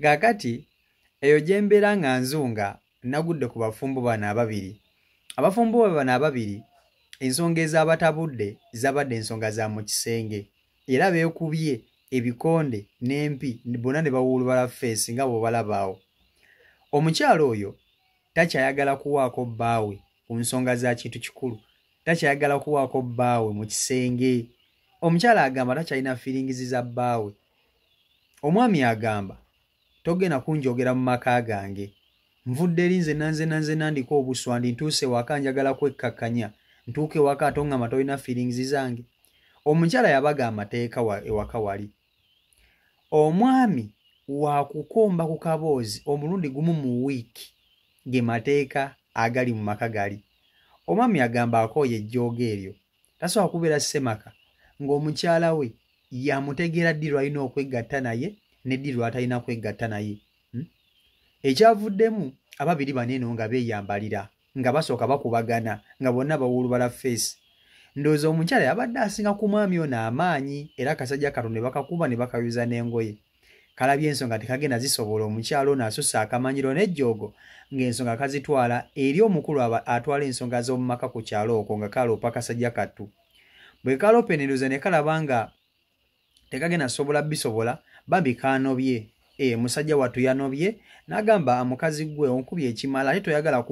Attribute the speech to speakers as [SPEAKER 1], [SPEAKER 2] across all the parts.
[SPEAKER 1] Kakati eyo jembera nga nzunga nagudde ku bafumbo bano ababiri. Abafumbo bano ababiri ensonga ez'abatabudde zabadde ensonga za mu kisenge era beekubye ebikonde n'empi bonna ne bawulubala feesi nga bwe balabaawo. Omukyalo oyo takyayagala kuwaako bbaawe ku nsonga za kintu kikulu, takyayagala kuwaako bbaawe mu kisenge. Omukyala agamba takyalina firingizi za bbaawe. Omwami agamba togenda kunjogera mu maka gange, nvudde eri nze nandika obuswandi ntuuse waka njagala kwekkakkanya ntuuke waka ate oŋŋamba tolina firingizi zange. Omukyala yabaga amateeka ewaka wali. Omwami wakukomba ku kaboozi omulundi gumu mu wiiki ge mateeka agali mu maka gali. Omwami agamba akooye ejjooga eryo tasobola kubeera ssemaka ng'omukyala we yamutegeera ddi lwalina okwegatta naye ne ddi lw'atalina kwegatta naye. Ekyavuddemu ababiri baneeno nga beeyambalira nga basooka bakubagana nga bonna bawulubala feesi. Ndowooza omukyala yabadde asinga ku mwami ono amaanyi era akasajja kano ne bakakuba ne bakayuza n'engoye. Kalabye ensonga tekagenda zisobola omukyala ono asussa akamanyiro n'ejjoogo ng'ensonga kazitwala eri omukulu atwala ensonga z'omu maka ku kyalo okwo nga kaloopa kasajja kattu. Bwe kaloopa endowooza ne kalaba nga tekagenda sobola bisobola bambi kanobye. Musajja wattu yanobye n'agamba mukazi gwe onkubye ekimala ate toyagala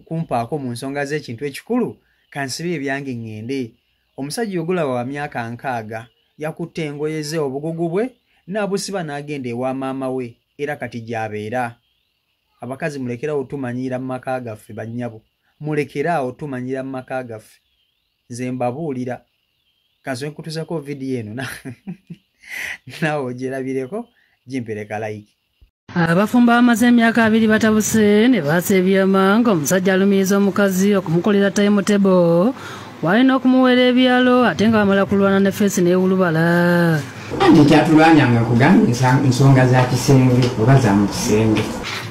[SPEAKER 1] kumpaako mu nsonga z'ekintu ekikulu kansibe ebyange ŋŋende. Omusajja ogulaba wa myaka 60 yakutte engoye ze obugugu bwe n'abusiba n'agenda ewa maama we era kati gy'abeera. Abakazi mulekerawo tumanyira mu maka gaffe bannyabo, mulekerawo tumanyira mu maka gaffe. Nze mbabuulira kansobe kutuusako vidiyo eno naawe ogyerabireko gimpereka like.
[SPEAKER 2] Abafumbo bamaze emyaka 2 batabuse ne baasa ebyama ng'omusajja alumiriza omukazi okumukolera timetable walina okumuweera ebyalo ate nga bamala kulwana ne feesi n'ewulubala.
[SPEAKER 3] Kyatulwanyanga kugamba ensonga za kisenge oba za mu kisenge.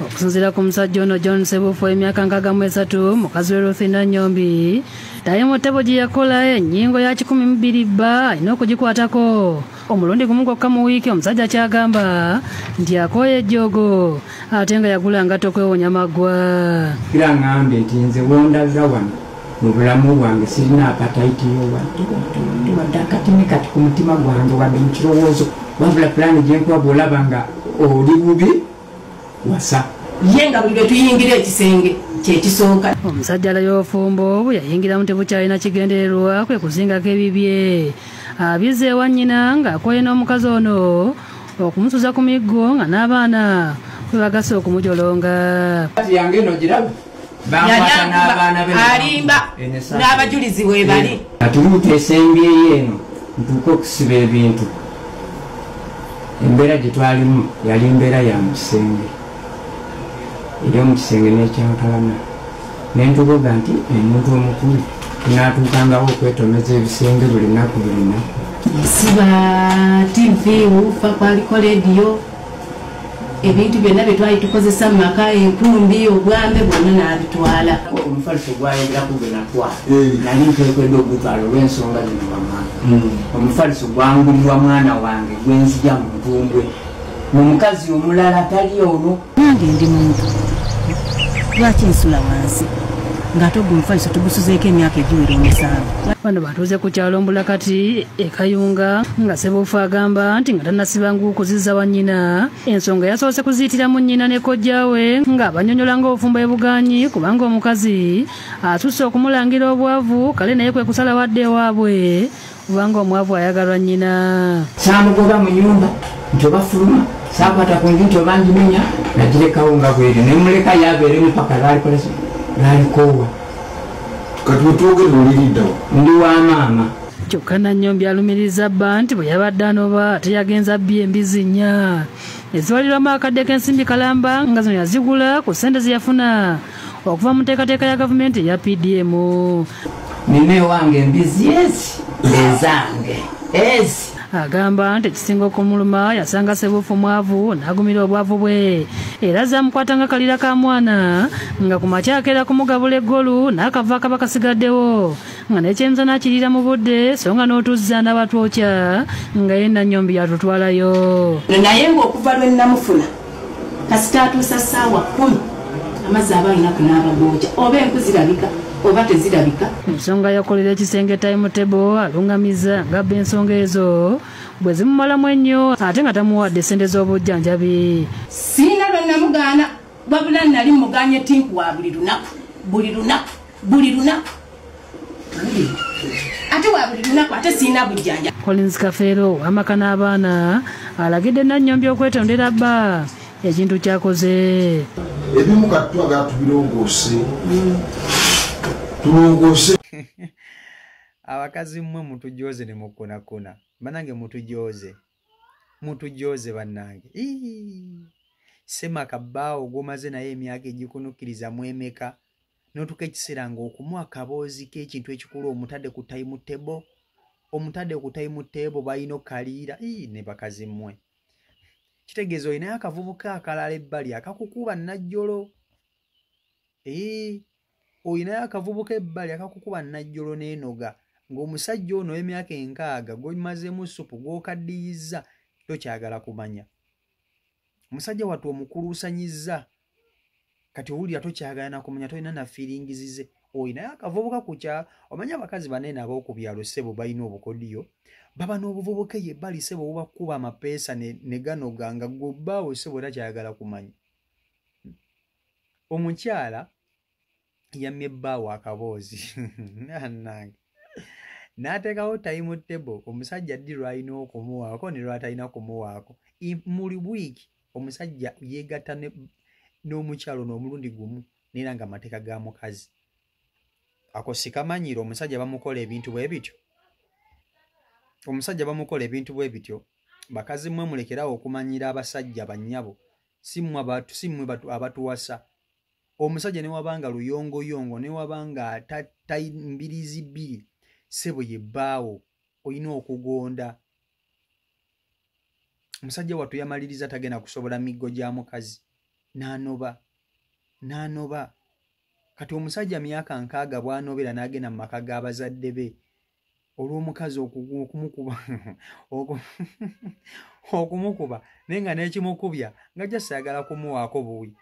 [SPEAKER 2] Okusinziira ku musajja ono John Sebufu emyaka 63 mukazi we Ruthina Nyombi timetable gye yakola ennyingo ya 12 bba alina okugikwatako. Omulundi gumu gwokka mu wiiki omusajja kyagamba nti akooye ejjoogo ate nga yagula nga tokwewonya maggwa.
[SPEAKER 3] Kira ŋŋambye nti nze wondazza wano mu bulamu bwange sirina apatayitiyo wadde akatini kati ku mutima gwange wadde mu kirowoozo wabula pulaani gye nkuba bw'olaba nga oli bubi wasa.
[SPEAKER 4] Ye nga buli lwe tuyingira ekisenge kyekisooka.
[SPEAKER 2] Omusajja Layofumbo bwe yayingiramu tebukyalina kigendererwa kwe kuzingako ebibye. Abyeze ewa nnyina ng'akooye n'omukazi ono okumusuza ku miggo nga n'abaana bwe bagasa okumujolonga.
[SPEAKER 3] Yange eno giraba bankwata n'abaana be
[SPEAKER 4] alimba n'abajulizi we bali.
[SPEAKER 3] Atuluuta esembyeyo eno ntuuka okusiba ebintu. Embeera gye twalimu yali mbeera ya mu kisenge. Ery'omu kisenge n'ekyankalana. Ne ntugoga nti omuntu omukulu tunaatuukangawo okwetomeza ebisenge buli nnaku.
[SPEAKER 4] Siba TV ufa kwaliko lediyo ebintu byonna bye twali tukozesa mu maka enkumbi obwambe bwonna n'abitwala.
[SPEAKER 3] Omufaliso gwayongera kugenda twala nali nteekedde ogutwala olw'ensonga zino bamwana. Omufaliso gwangulirwa mwana wange gwenzija mu ntumbwe omukazi omulala tali ono.
[SPEAKER 4] Nange ndi muntu lwaki nsula wansi ng'ate ogwo omufaliso tugusuzeeko emyaka egiwera 7.
[SPEAKER 2] Bano batuuze ku kyalo Mbulakati ekayunga nga Sebufu agamba nti nga tannasiba nguukuziza wa nnyina ensonga yasoose kuziyitira mu nnyina ne kojja we ng'abanyonyola ng'obufumbo ebuganyi kubanga omukazi asusse okumulangira obwavu kale naye kwe kusala wadde ewaabwe kubanga omwavu ayagalwa nnyina.
[SPEAKER 3] Saamugoba mu nnyumba nti oba fuluma saakwata ku nju nti oba njimenya nagirekawo nga bweri nemuleka yabeeremu paka lwalikoowa.
[SPEAKER 5] Kati wetwogera oliriddawo
[SPEAKER 3] ndi wa maama.
[SPEAKER 2] Kyokka Nanyombi alumiriza bba nti bwe yabadde anoba teyagenza bbi embizi nnya eziwalirwamu akadde k'ensimbi kalamba nga zino yazigula ku ssente ze yafuna okuva mu nteekateeka ya gavumenti eya PDM.
[SPEAKER 3] Nina ewange embizi ezi ezange ezi.
[SPEAKER 2] agamba nti ekisinga okumuluma yasanga Ssebuufu mwavu n'agumira obwavu bwe era zaamukwata nga kalira ka mwana nga ku makya akeera kumugabula eggolu n'akava akaba kasigaddewo nga n'ekyenza n'akiriira mu budde so nga n'otuzza n'abatwokya nga ye Nannyombi yatutwalayo
[SPEAKER 4] naye ng'okuva lwe namufuna kasita atuusa ssaawa 10 amazzi aba alina kunaabagooja oba enku zirabika oba tezirabika.
[SPEAKER 2] Ensonga yakolera ekisenge timetable alungamiza ng'abba ensonga ezo bwe zimumalamu ennyo ate nga tamuwadde ssente z'obujjanjabi.
[SPEAKER 4] Siina lwe namugaana wabula nali muganye tinku wa buli lunaku ate wa buli lunaku ate siina bujjanja.
[SPEAKER 2] Collins Kafeero w'amaka n'abaana alagidde Nannyombi okwetondera bba ekintu kyakoze.
[SPEAKER 5] Ebimu kati twagala tubirongoose.
[SPEAKER 1] Abakazi mmwe mutujoze ne mukunakuna banange mutujoze bannange sema kabbaawo gomaze naye emyaka egikunukiriza mwemeka notuka ekiseera ng'okumuwa akaboozi k'ekintu ekikulu omutadde ku tayimu balina okaliira ne bakazi mmwe kitegeeza olinayo akavubuka akalala ebbali akakukuba najjolo oyinayo akavubuka ebbali akakukuba najjolo n'enoga ng'omusajja ono emyaka 6 gomazeemu supu gw'okaddiyiza tokyagala kumanya omusajja wattu omukuluusanyizza kati owulira tokyagala nakumanya tolina na feelingizize oyinayo akavubuka ku kyalo omanya abakazi banene ab'oku byalo ssebo balina obukodiyo baba n'obuvubuka ebbali ssebo bubakuba amapeesa ne ganoga nga gwobbaawo ssebo takyagala kumanya omukyala yammye bbaawo akaboozi nange n'ateekawo timetable omusajja ddi lwalina okumuwaako ne lwatalina kumuwaako muli wiiki omusajja yeegatta n'omukyalo n'omulundi gumu neera nga amateeka ga mukazi ako sikamanyire omusajja bamukola ebintu bwe bityo bakazi mmwe mulekerawo okumanyira abasajja bannyabo si mmwe abatuwasa omusajja ne wabanga luyongoyongo ne wabanga mbirizi bbiri ssebo yebbaawo olina okugonda omusajja wattu yamaliriza tagenda kusobola miggo gya mukazi n'anoba kati omusajja myaka 6 bw'anobera n'agenda mu maka g'abazadde be olw'omukazi okumukuba naye nga n'ekimukubya nga jasayagala kumuwaako buwi.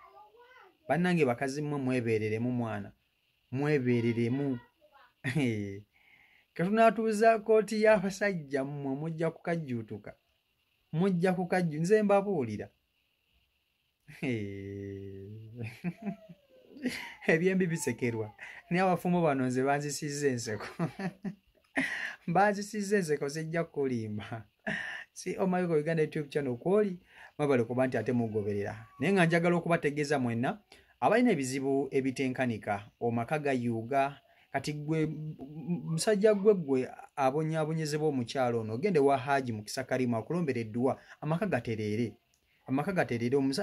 [SPEAKER 1] Bannange bakazi mmwe mwebeereremu mwana mwebeereremu katunatuuza kooti y'abasajja mmwe mujja kukajjuutuka nze mbabuulira ebyembi bisekerwa naye abafumbo bano nze banzisizza enseko sijja kulimba si Omayiko Uganda YouTube channel kwoli mwebale kuba nti ate mugoberera naye nga njagala okubategeeza mwenna abalina ebizibu ebitenkanika omaka gayuuga kati gwe musajja gwe abonyaabonyezebwa omukyalo ono ogende wa Haji mu Kisakalimu akulombera edduwa amaka gatereere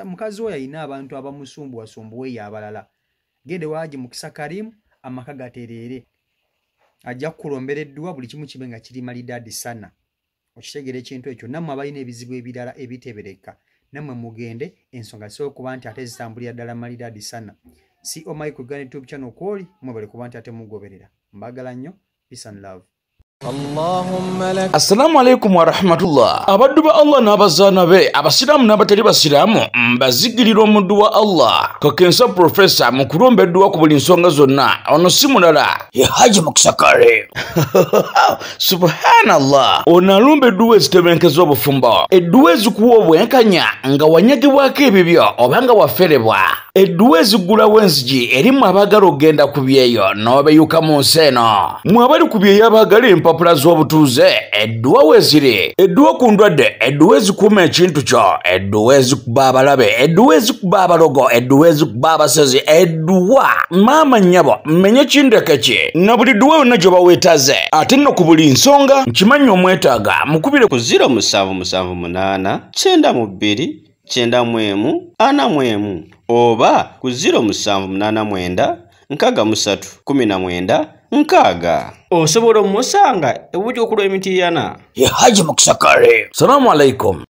[SPEAKER 1] omukazi oyo alina abantu abamusumbuwasumbuweyo abalala gende wa Haji mu Kisakalimu amaka gatereere ajja kukulombera edduwa buli kimu kibe nga kiri malidaadi sana okitegera ekintu ekyo nammwe abalina ebizibu ebirala ebitebereka nammwe mugende ensonga si okuba nti ate zitambulira ddala malidaadi sana si Omayiko Uganda YouTube channel kwoli mwebale kuba nti ate mugoberera mbagala nnyo peace and love.
[SPEAKER 6] Assalamu alaikum wa rahmatullah. Abaddu ba Allah n'abazaana be abasiraamu n'abatali basiraamu mbazigirira omuddu wa Allah Kakensa Professor mu kulombeddwa ku buli nsonga zonna ono si mulala ye Haji mu Kisakalimu. Subhanallah. Ono alombeddwa ezitebenkeza obufumbo edduwa ezikuwa obwenkanya nga wanyagibwako ebibyo oba nga waferebwa edduwa ezigulawo enzigi erimu abaagala okugenda ku byeyo n'obeyuka mu nsi eno mwe abali ku byeyo abaagala empapula z'obutuuze edduwa weziri edduwa ku ndwadde edduwa ezikuuma ekintu kyo edduwa ezikuba abalabe edduwa ezikuba abalogo edduwa ezikuba abasezi edduwa maama nnyabo mmenye kindeke ki na buli dduwa yonna gye baweetaze ate nno ku buli nsonga nkimanyi omwetaaga mukubire ku 0778 92 91 oba ku 0789 63 19
[SPEAKER 7] nkaaga osobola omusanga ebuuti okulwa emitiiyana
[SPEAKER 6] ye haji mukisakale salamu alaikum